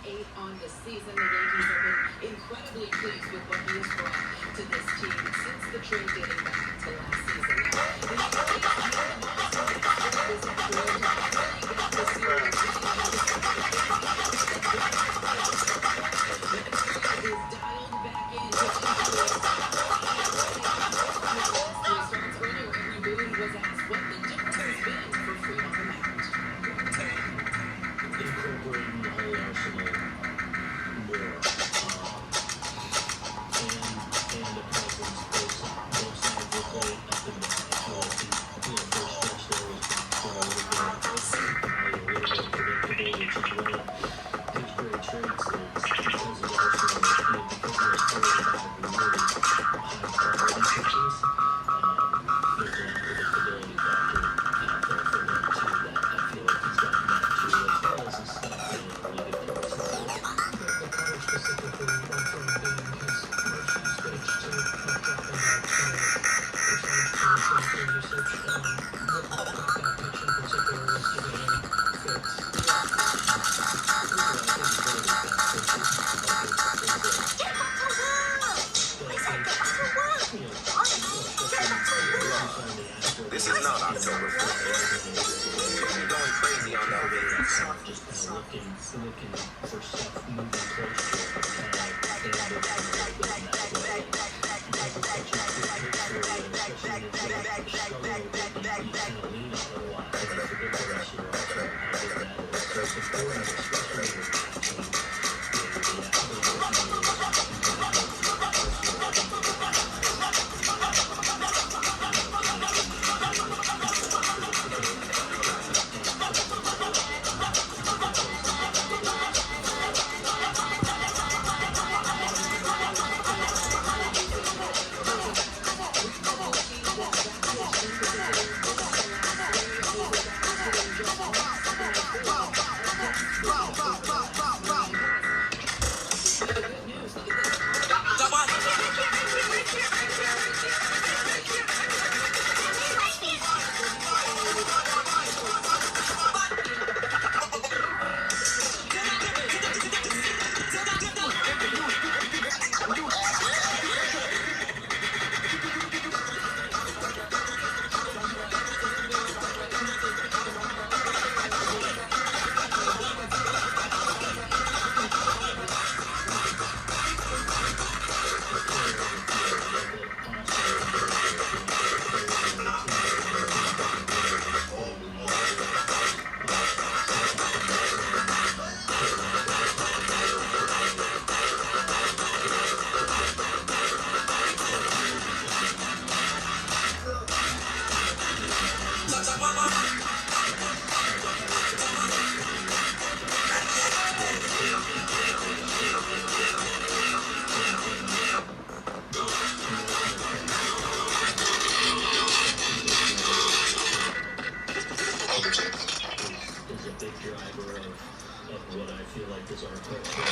8 on the season. The Yankees have been incredibly pleased with what he has brought to this team since the trade dating back to last season. Now, the Yankees made a monster extra this afternoon to really get the series is dialed back in to influence. Earlier, Henry Boone was asked what the difference has been for Fried on the mound. Incorporating the whole arsenal more, and the presence both sides will play up and down. First stretch there was a little bit predictable, which is one of his great traits is because of the arsenal, because of those 45 really high quality pitches. There's an unpredictability factor out there for him too that I feel like he's gotten back to, as well as his stuff being in a really good place. The color specifically went from being his most used pitch to dropping back to percentage points and for usage. What about that pitch in particular was giving him fits? This is not October 4th. You're going crazy on that video. Just kind of looking for stuff moving close to it, kind of standard in that play. Type of pitches good pitch for you, especially if you're struggling with it, you kind of lean on it a lot. And I forget the rest of your arsenal and how good that is. So it's important, especially with the athlete is a big driver of what I feel like is our culture.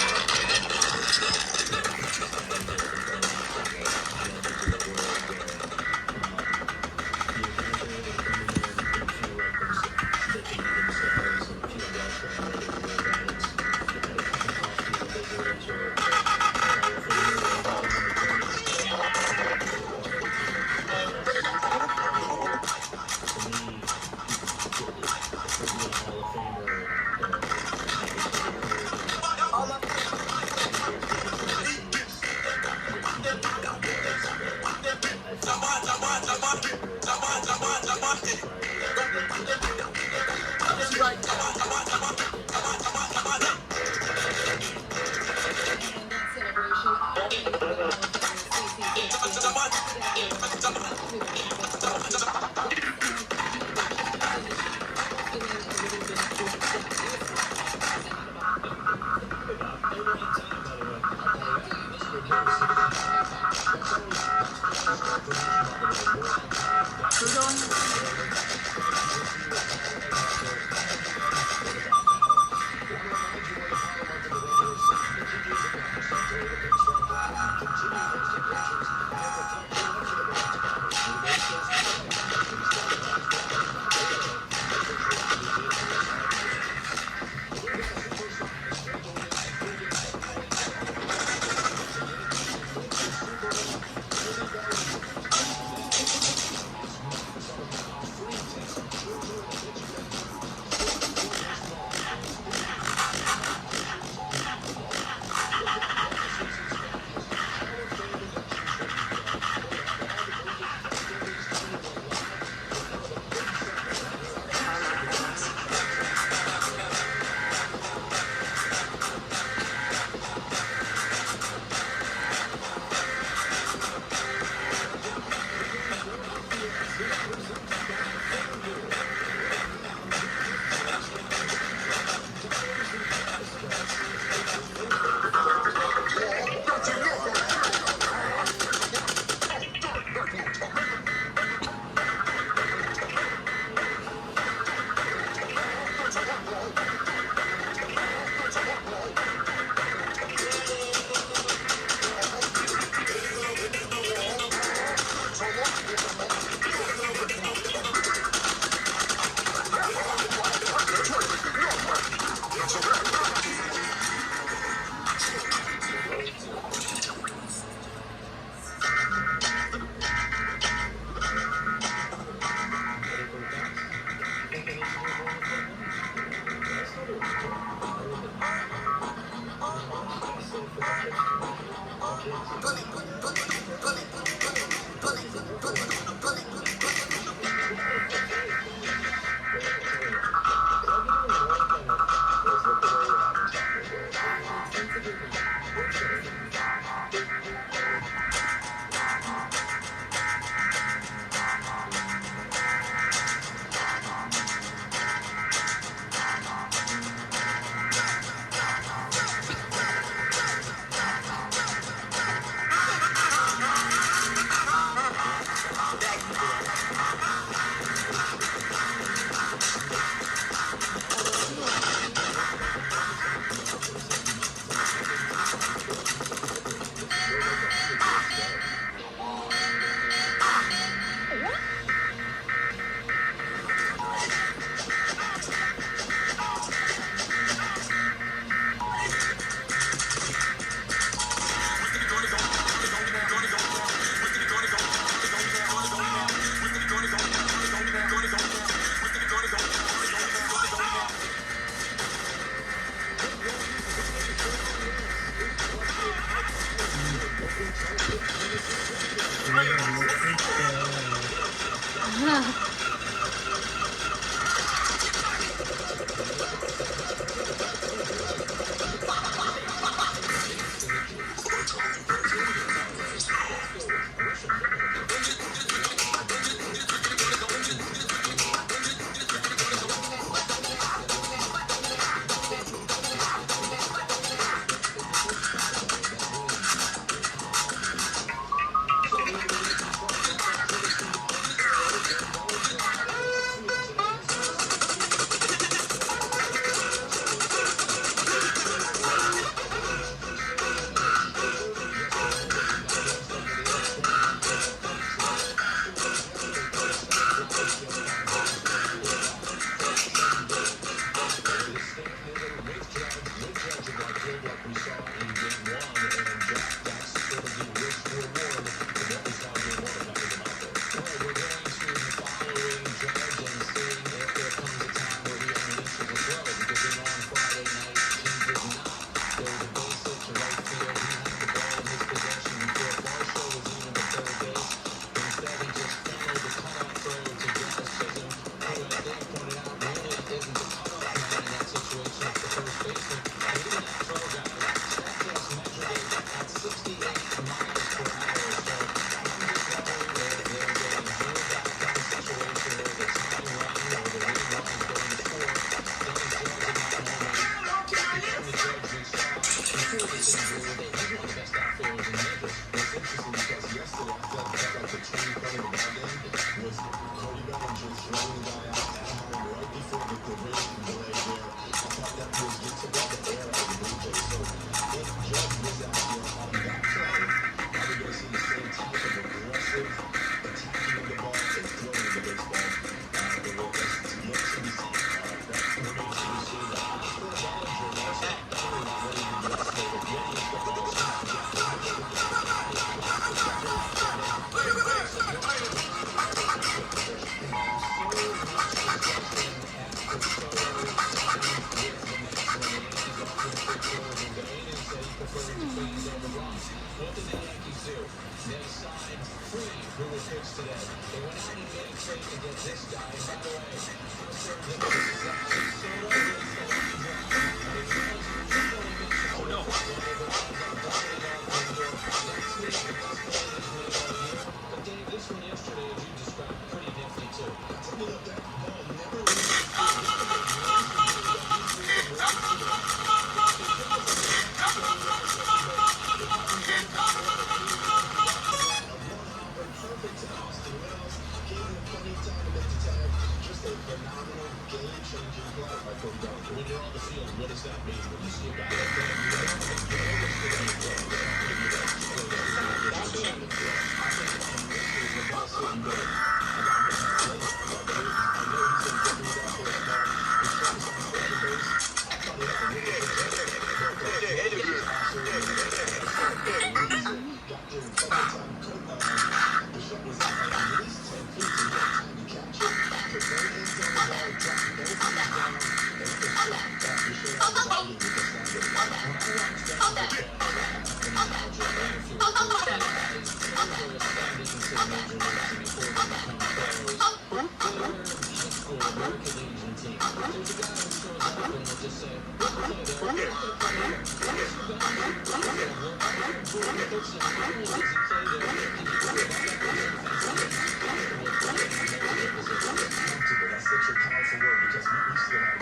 That's such a powerful word because we still have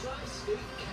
Tri-State